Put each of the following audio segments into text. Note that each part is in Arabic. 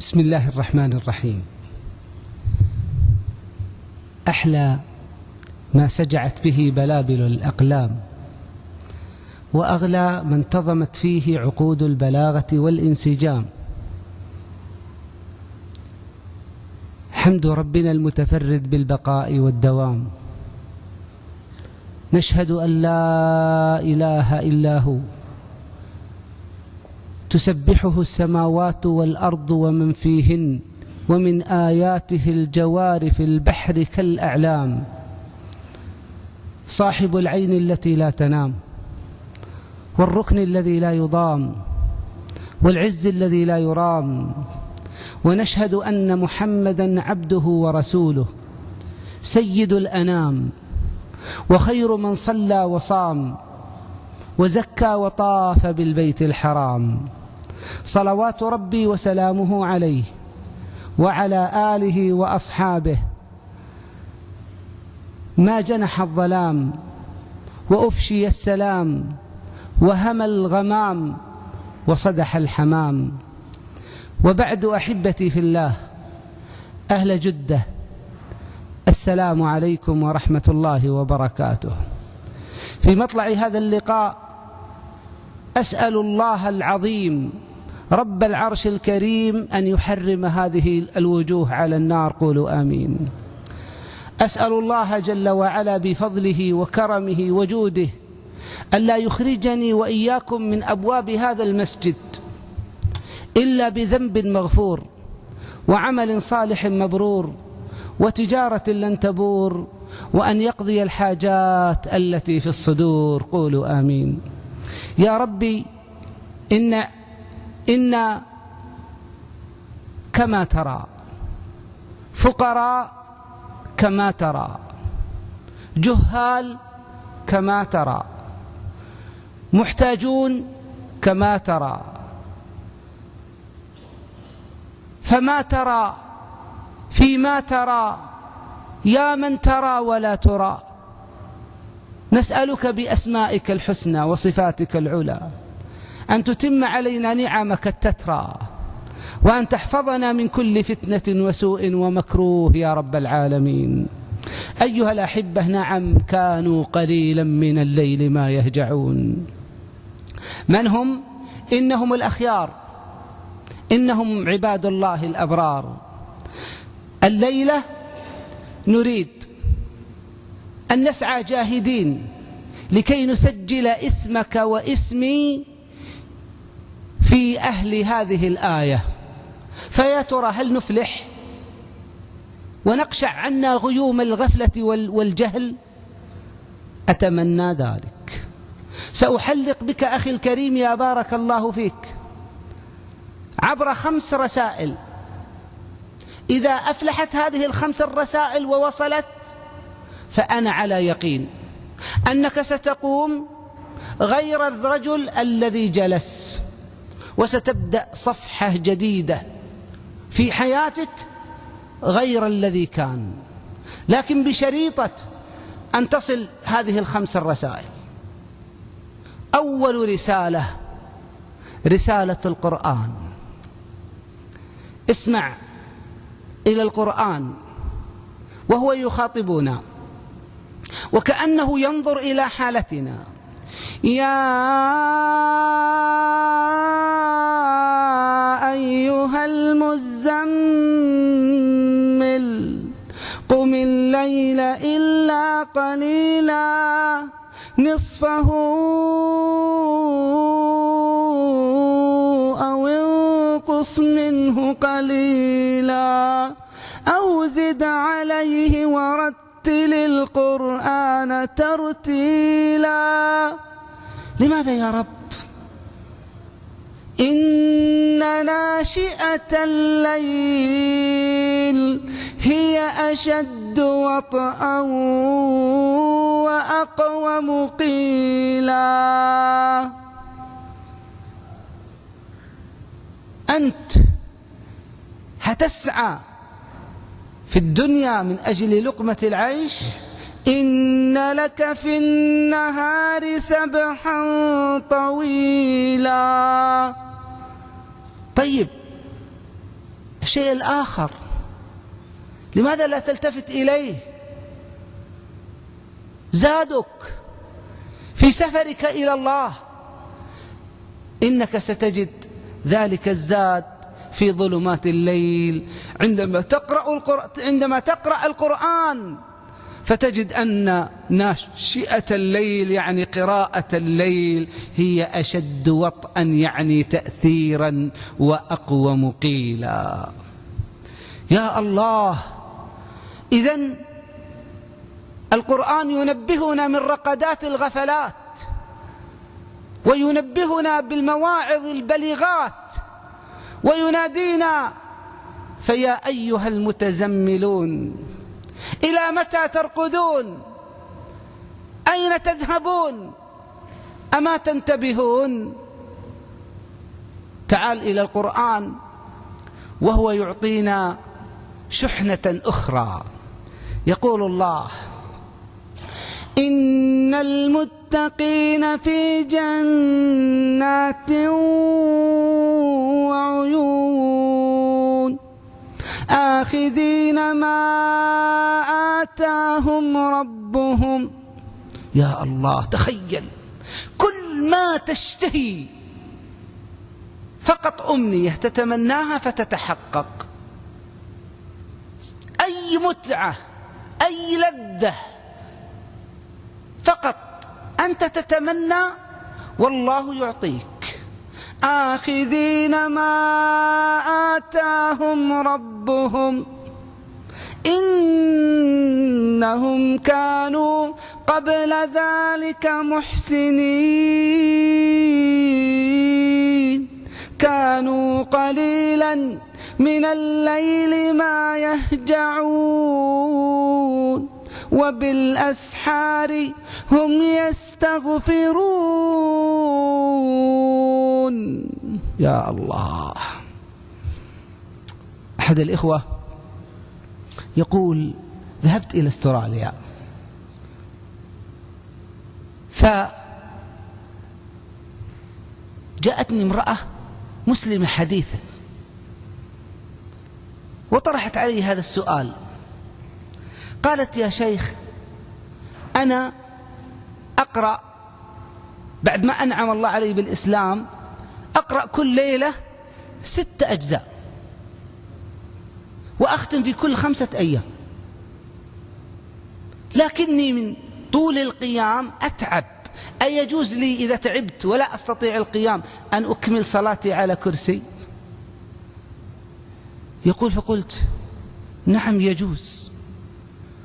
بسم الله الرحمن الرحيم. أحلى ما سجعت به بلابل الأقلام، وأغلى ما انتظمت فيه عقود البلاغة والانسجام. حمد ربنا المتفرد بالبقاء والدوام، نشهد أن لا إله إلا هو، تسبحه السماوات والأرض ومن فيهن، ومن آياته الجوار في البحر كالأعلام، صاحب العين التي لا تنام، والركن الذي لا يضام، والعز الذي لا يرام. ونشهد أن محمدًا عبده ورسوله، سيد الأنام، وخير من صلى وصام وزكى وطاف بالبيت الحرام، صلوات ربي وسلامه عليه وعلى آله وأصحابه. ما جنح الظلام وأفشي السلام، وهم الغمام وصدح الحمام. وبعد، أحبتي في الله أهل جدة، السلام عليكم ورحمة الله وبركاته. في مطلع هذا اللقاء أسأل الله العظيم رب العرش الكريم أن يحرم هذه الوجوه على النار، قولوا آمين. أسأل الله جل وعلا بفضله وكرمه وجوده ألا يخرجني وإياكم من أبواب هذا المسجد إلا بذنب مغفور، وعمل صالح مبرور، وتجارة لن تبور، وأن يقضي الحاجات التي في الصدور، قولوا آمين. يا ربي، إن كما ترى فقراء كما ترى، جهال كما ترى، محتاجون كما ترى، فما ترى فيما ترى يا من ترى ولا ترى. نسألك بأسمائك الحسنى وصفاتك العلى أن تتم علينا نعمك التترى، وأن تحفظنا من كل فتنة وسوء ومكروه يا رب العالمين. أيها الأحبة، نعم، كانوا قليلا من الليل ما يهجعون. من هم؟ إنهم الأخيار، إنهم عباد الله الأبرار. الليلة نريد أن نسعى جاهدين لكي نسجل اسمك واسمي في أهل هذه الآية، فيا ترى هل نفلح ونقشع عنا غيوم الغفلة والجهل؟ أتمنى ذلك. سأحلق بك أخي الكريم يا بارك الله فيك عبر 5 رسائل. إذا أفلحت هذه ال5 الرسائل ووصلت، فأنا على يقين أنك ستقوم غير الرجل الذي جلس، وستبدأ صفحة جديدة في حياتك غير الذي كان، لكن بشريطة أن تصل هذه ال5 الرسائل. أول رسالة، رسالة القرآن. اسمع إلى القرآن وهو يخاطبنا، وكأنه ينظر إلى حالتنا. يا أيها المزمل قم الليل إلا قليلا نصفه أو انقص منه قليلا أو زد عليه ورتل القرآن ترتيلا. لماذا يا رب؟ إن ناشئة الليل هي أشد وطئا وأقوم قيلا. أنت هتسعى في الدنيا من أجل لقمة العيش، إن لك في النهار سبحا طويلا. طيب الشيء الآخر لماذا لا تلتفت إليه؟ زادك في سفرك إلى الله، إنك ستجد ذلك الزاد في ظلمات الليل عندما تقرأ القرآن، فتجد أن ناشئة الليل يعني قراءة الليل هي أشد وطئا يعني تأثيرا وأقوم قيلا. يا الله، إذن القرآن ينبهنا من رقدات الغفلات، وينبهنا بالمواعظ البليغات، وينادينا: فيا أيها المتزملون إلى متى ترقدون؟ أين تذهبون؟ أما تنتبهون؟ تعال إلى القرآن وهو يعطينا شحنة أخرى. يقول الله: إن المتقين في جنات وعيون آخذين ما آتاهم ربهم. يا الله، تخيل كل ما تشتهي فقط أمنية تتمناها فتتحقق، أي متعة أي لذة فقط أنت تتمنى والله يعطيك. آخذين ما آتاهم ربهم إنهم كانوا قبل ذلك محسنين كانوا قليلا من الليل ما يهجعون وبالأسحار هم يستغفرون. يا الله. أحد الإخوة يقول: ذهبت إلى أستراليا، فجاءتني امرأة مسلمة حديثا وطرحت علي هذا السؤال. قالت: يا شيخ، أنا أقرأ بعد ما أنعم الله علي بالإسلام، أقرأ كل ليلة 6 أجزاء وأختم في كل 5 أيام، لكني من طول القيام أتعب. أيجوز لي إذا تعبت ولا أستطيع القيام أن أكمل صلاتي على كرسي؟ يقول: فقلت: نعم يجوز.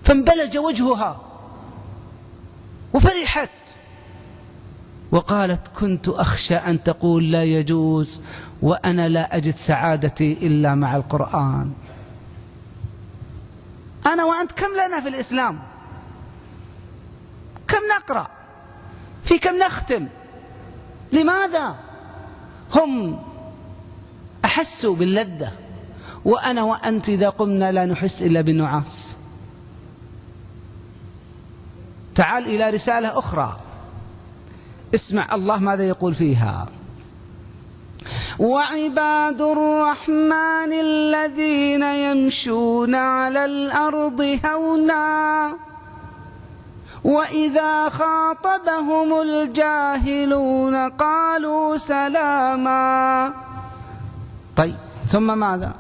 فانبلج وجهها وفرحت وقالت: كنت أخشى أن تقول لا يجوز وأنا لا أجد سعادتي إلا مع القرآن. أنا وأنت كم لنا في الإسلام؟ كم نقرأ؟ في كم نختم؟ لماذا؟ هم أحسوا باللذة، وأنا وأنت إذا قمنا لا نحس إلا بالنعاس. تعال إلى رسالة أخرى، اسمع الله ماذا يقول فيها: وعباد الرحمن الذين يمشون على الأرض هونا وإذا خاطبهم الجاهلون قالوا سلاما. طيب، ثم ماذا؟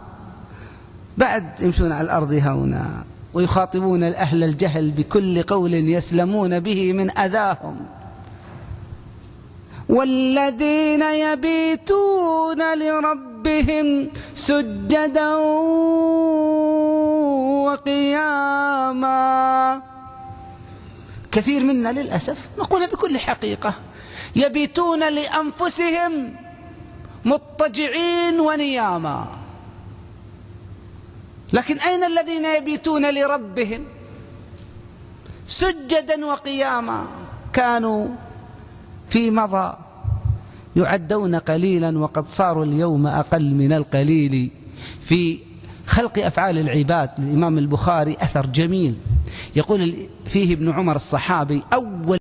بعد يمشون على الأرض هونا ويخاطبون أهل الجهل بكل قول يسلمون به من أذاهم، والذين يبيتون لربهم سجدا وقياما. كثير منا للأسف نقول بكل حقيقة يبيتون لأنفسهم مضطجعين ونياما، لكن أين الذين يبيتون لربهم سجدا وقياما؟ كانوا في مضى يعدون قليلا وقد صاروا اليوم أقل من القليل في خلق أفعال العباد للإمام البخاري أثر جميل، يقول فيه ابن عمر الصحابي: أول